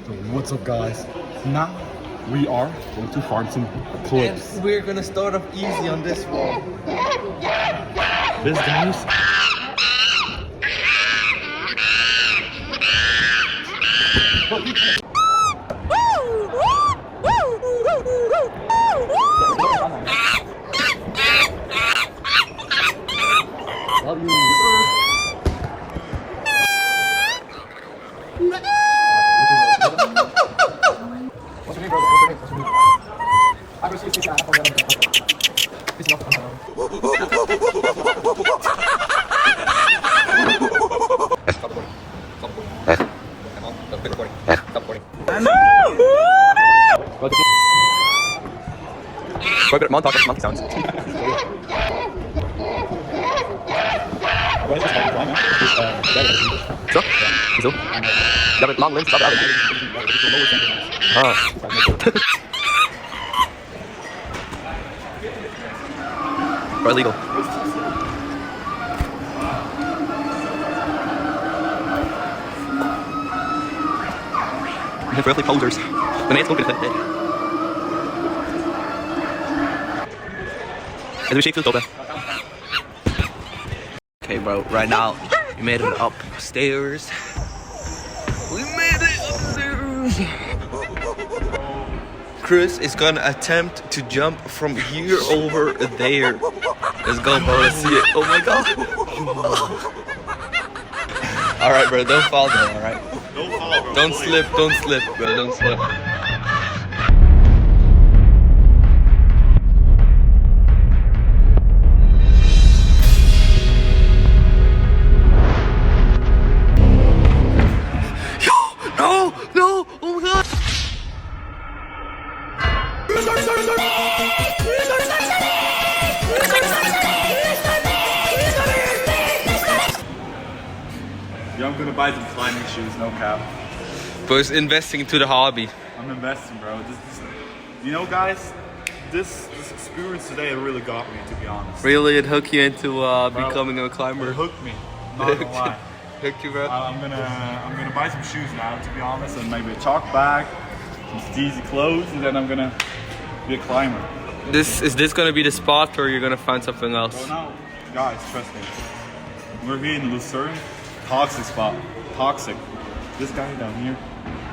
What's up, guys? Now we are going to farm some clips. And we're gonna start off easy on this one. This guy's monkey sounds. So? Ja, mit long limbs, stop out. Or illegal. For earthly posers. The man's looking at it. As we shake through the dope. Okay, bro, right now we made it upstairs. We made it upstairs. Chris is gonna attempt to jump from here over there. Let's go, bro. Let's see it. Oh my god. Alright, bro, don't fall down, alright? don't fall, bro. Don't slip, bro. Don't slip. No! Oh my god! Yeah, I'm gonna buy some climbing shoes, no cap. But it's investing into the hobby. I'm investing, bro. You know, guys, this experience today really got me, to be honest. Really, it hooked you into becoming a climber? It hooked me. Not gonna lie. Hooked you, bro? I'm gonna buy some shoes now, to be honest, and maybe a chalk bag, some steezy clothes, and then I'm gonna be a climber. Is this gonna be the spot, or you're gonna find something else? So now, guys, trust me. We're here in Lucerne. Toxic spot. Toxic. This guy down here.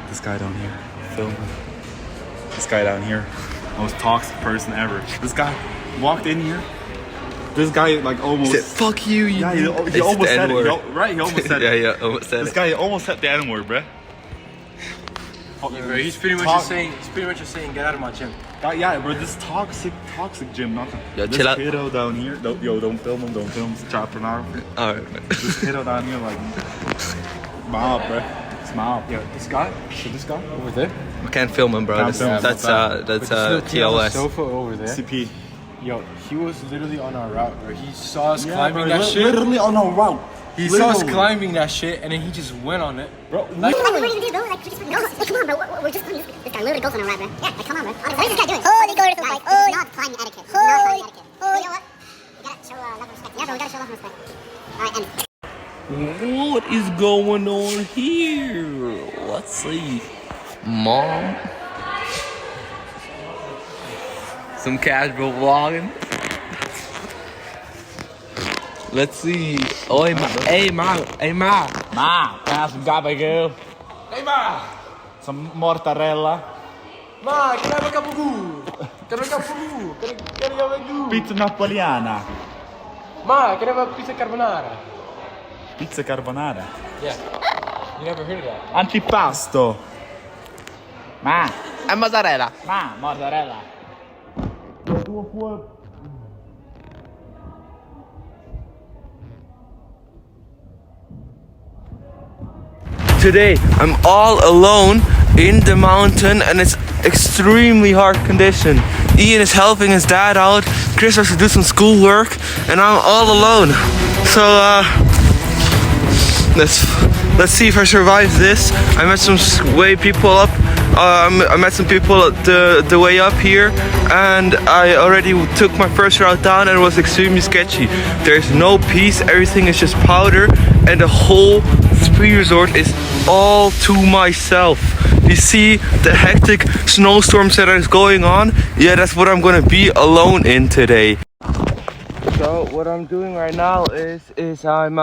This guy down here. Film. This guy down here. Most toxic person ever. This guy walked in here. This guy like almost said, "Fuck you." Yeah, he almost said it. Right, he almost said it. Yeah, almost said it. This guy almost said the N-word, bruh. Bro, he's pretty much just saying, get out of my gym. Yeah, bro, this toxic gym, nothing. Yo, this chill out. kiddo down here, don't film him, it's a entrepreneur. Alright, man. This kiddo down here, like, mob, bro. It's mob. Yo, this guy over there. I can't film him, bro. Can't film him. That's TOS. Sofa over there. CP. Yo, he was literally on our route, bro. He saw us climbing that shit. Literally on our route. He saw us climbing that shit, and then he just went on it. Bro, like, what are you gonna do, bro? Like, just no. Like, come on, bro. We're just climbing this guy literally goes on a ride, bro. Yeah, like, come on, bro. Honestly, what is this guy doing? Holy God, guys, this is not climbing etiquette. Holy. You know what? You gotta show love and respect. Yeah, bro, we gotta show love and respect. Alright, end. What is going on here? Let's see. Mom. Some casual vlogging. Let's see. Oh, hey, ma. Ma, can I have some gabagool? Hey, ma. Some mozzarella. Ma, can I have a gabagool? Can I have a gabagool? Can I have a gabagool? Pizza napolitana. Ma, can I have a pizza carbonara? Pizza carbonara. Yeah. You never heard of that? Antipasto. Ma. And mozzarella. Ma, mozzarella. Today I'm all alone in the mountain and it's extremely hard condition. Ian is helping his dad out, Chris has to do some schoolwork, and I'm all alone. So let's see if I survive this. I met some people up. I met some people the way up here, and I already took my first route down and it was extremely sketchy. There's no peace, everything is just powder, and the whole ski resort is all to myself. you see the hectic snowstorms that is going on. Yeah, that's what I'm gonna be alone in today. So what I'm doing right now is I'm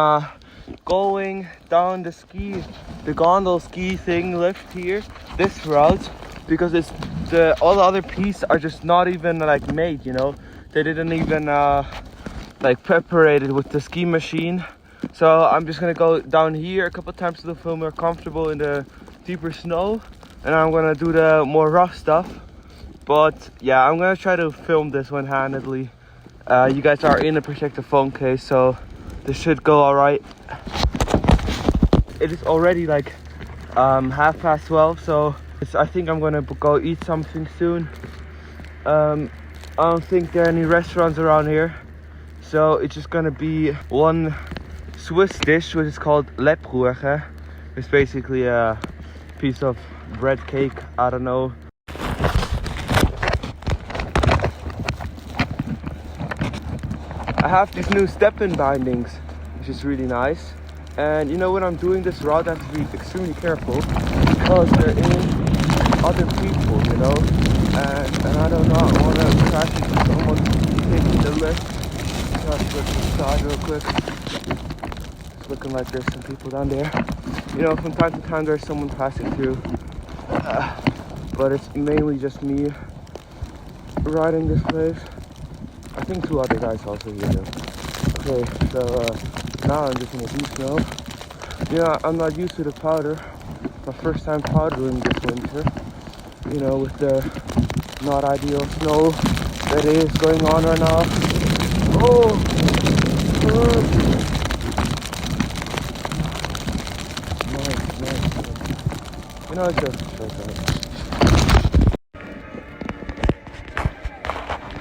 going down the gondol ski thing lift here, this route, because all the other pieces are just not even like made, you know. They didn't even like preparate it with the ski machine. So I'm just gonna go down here a couple times to feel more comfortable in the deeper snow, and I'm gonna do the more rough stuff. But yeah, I'm gonna try to film this one-handedly. You guys are in a protective phone case, so this should go all right. It is already like 12:30, so I think I'm gonna go eat something soon. I don't think there are any restaurants around here, so it's just gonna be one Swiss dish, which is called Lebkuchen. It's basically a piece of bread cake, I don't know. I have these new step-in bindings, which is really nice. And you know, when I'm doing this route, I have to be extremely careful because there is other people, you know, and I do not want to crash into someone taking the lift. Just look inside real quick. It's looking like there's some people down there. You know, from time to time there's someone passing through, but it's mainly just me riding this place. I think 2 other guys also here though. Okay, so now I'm just in the deep snow. Yeah, I'm not used to the powder. My first time powdering this winter. You know, with the not ideal snow that is going on right now. Oh! Nice. You know, it's just a short ride.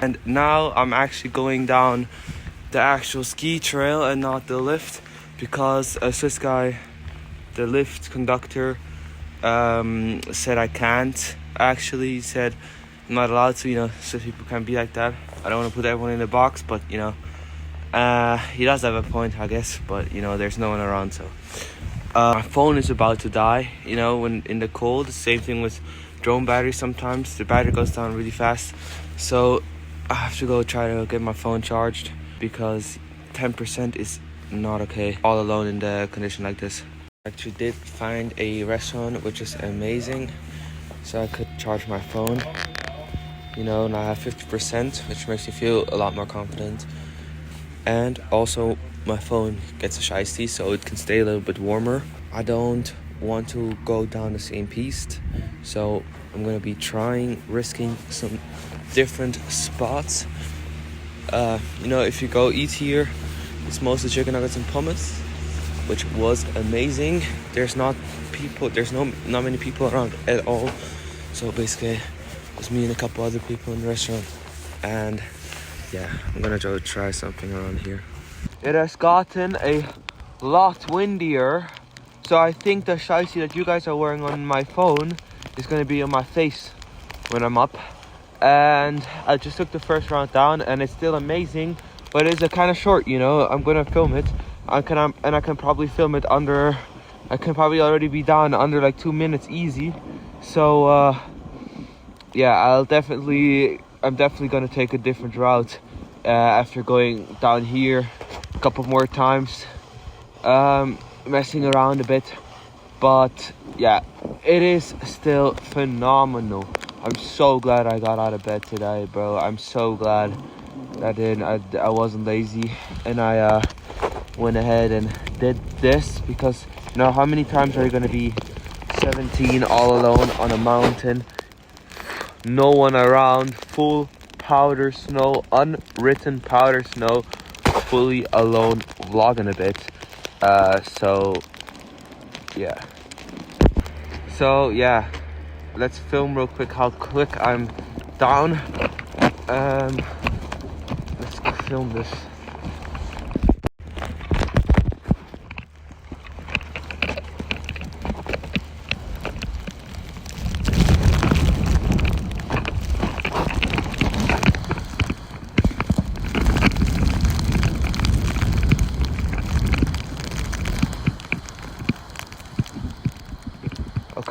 And now I'm actually going down the actual ski trail and not the lift, because a Swiss guy, the lift conductor, said I can't. Actually, he said I'm not allowed to, you know, Swiss people can't be like that. I don't want to put everyone in a box, but you know, he does have a point, I guess, but you know, there's no one around, so. My phone is about to die, you know, when in the cold. Same thing with drone batteries sometimes. The battery goes down really fast, so I have to go try to get my phone charged, because 10% is not okay all alone in the condition like this. I actually did find a restaurant which is amazing, so I could charge my phone, you know, and I have 50%, which makes me feel a lot more confident. And also my phone gets a shiesty, so it can stay a little bit warmer. I don't want to go down the same piste, so I'm gonna be risking some different spots. You know, if you go eat here, it's mostly chicken nuggets and hummus, which was amazing. There's not many people around at all, so basically it's me and a couple other people in the restaurant. And yeah, I'm gonna go try something around here. It has gotten a lot windier, so I think the shiesty that you guys are wearing on my phone is gonna be on my face when I'm up. And I just took the first round down, and it's still amazing, but it's a kind of short, you know. I'm gonna film it, I can probably film it under. I can probably already be down under like 2 minutes easy. So yeah, I'm definitely gonna take a different route after going down here a couple more times, messing around a bit. But yeah, it is still phenomenal. I'm so glad I got out of bed today, bro. I'm so glad that I wasn't lazy and I went ahead and did this, because you know, how many times are you gonna be 17 all alone on a mountain, no one around, full powder snow, unwritten powder snow, fully alone, vlogging a bit. So yeah, let's film real quick how quick I'm down. Let's go film this.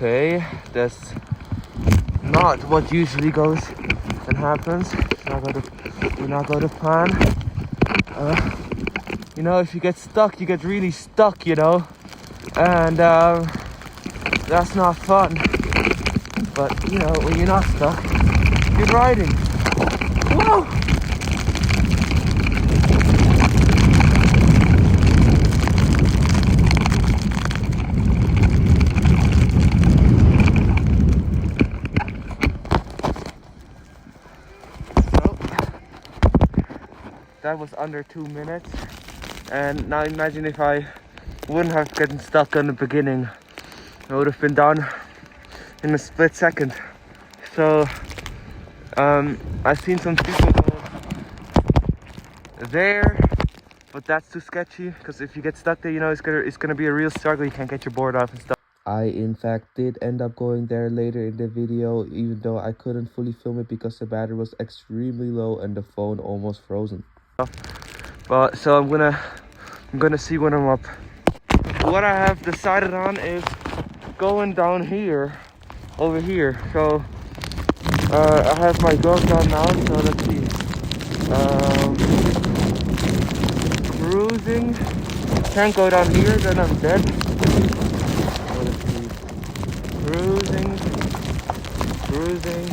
Okay, that's not what usually goes and happens. We're not going to plan. You know, if you get stuck, you get really stuck, you know, and that's not fun. But you know, when you're not stuck, you're riding. Whoa! That was under 2 minutes, and now imagine if I wouldn't have gotten stuck in the beginning. I would have been done in a split second. So I've seen some people go there, but that's too sketchy, because if you get stuck there, you know, it's gonna be a real struggle. You can't get your board off and stuff. I in fact did end up going there later in the video, even though I couldn't fully film it because the battery was extremely low and the phone almost frozen. But so I'm gonna see when I'm up. What I have decided on is going down here, over here. So I have my GoPro on now, so let's see. Cruising. Can't go down here, then I'm dead. So let's see. Cruising.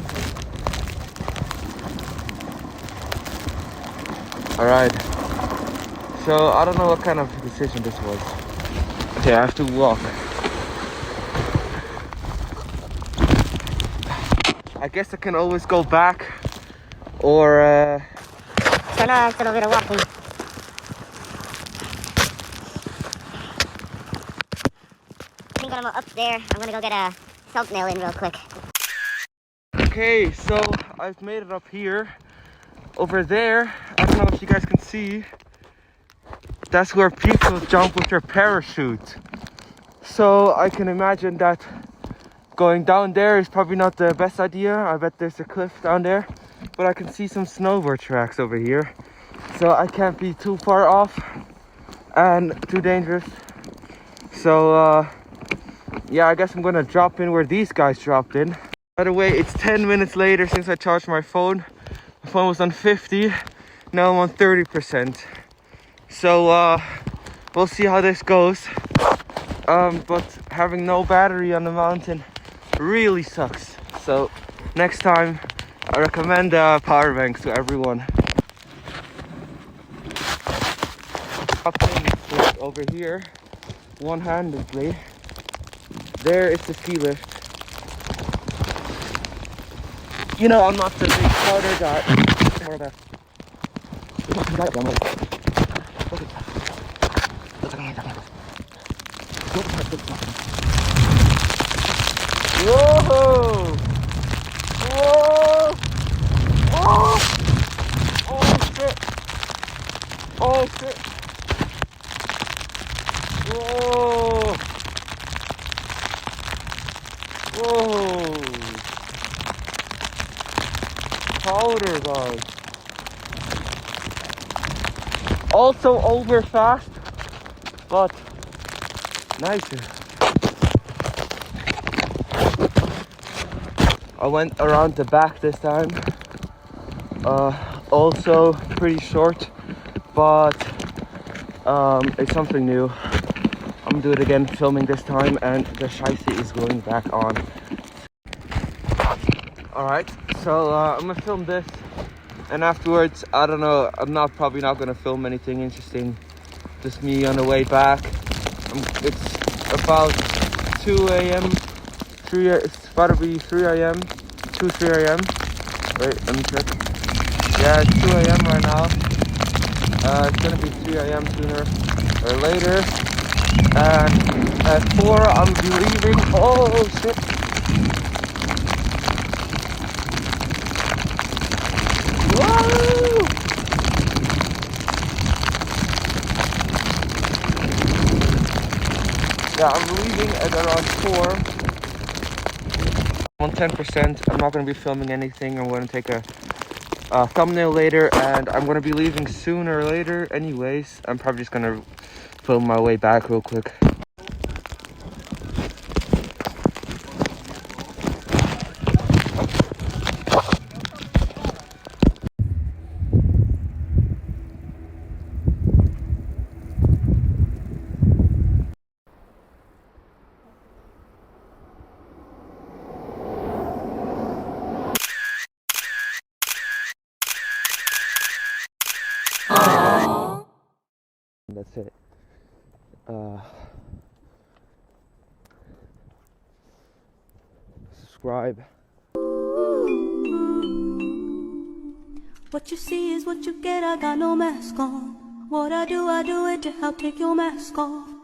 Alright. So I don't know what kind of decision this was. Okay, I have to walk. I guess I can always go back, or So now it's a little bit of walking. I think when I'm up there, I'm gonna go get a thumbnail in real quick. okay, so I've made it up here. Over there, I don't know if you guys can see, that's where people jump with their parachute. So I can imagine that going down there is probably not the best idea. I bet there's a cliff down there, but I can see some snowboard tracks over here, so I can't be too far off and too dangerous. So yeah, I guess I'm gonna drop in where these guys dropped in. By the way, it's 10 minutes later since I charged my phone. My phone was on 50, now I'm on 30%. So we'll see how this goes. But having no battery on the mountain really sucks. So next time I recommend power banks to everyone. Up in over here, one-handedly. There is the ski lift. You know, I'm not the big powder guy. Whoa! Whoa! Oh! Oh shit! Oh shit! Whoa! Whoa! Powder, guys. Also over fast, but nicer. I went around the back this time. Also pretty short, but it's something new. I'm gonna do it again, filming this time, and the shicey is going back on. Alright, so I'm gonna film this, and afterwards, I don't know, I'm probably not gonna film anything interesting. Just me on the way back. It's about 2 a.m. It's about to be 3 a.m. 3 a.m. Wait, let me check. Yeah, it's 2 a.m. right now. It's gonna be 3 a.m. sooner or later. And at 4, I'm leaving. Oh shit! Whoa! Yeah, I'm leaving at around 4. I'm on 10%. I'm not going to be filming anything. I'm going to take a thumbnail later, and I'm going to be leaving sooner or later anyways. I'm probably just going to film my way back real quick. that's it. Subscribe. What you see is what you get, I got no mask on. What I do it to help take your mask off.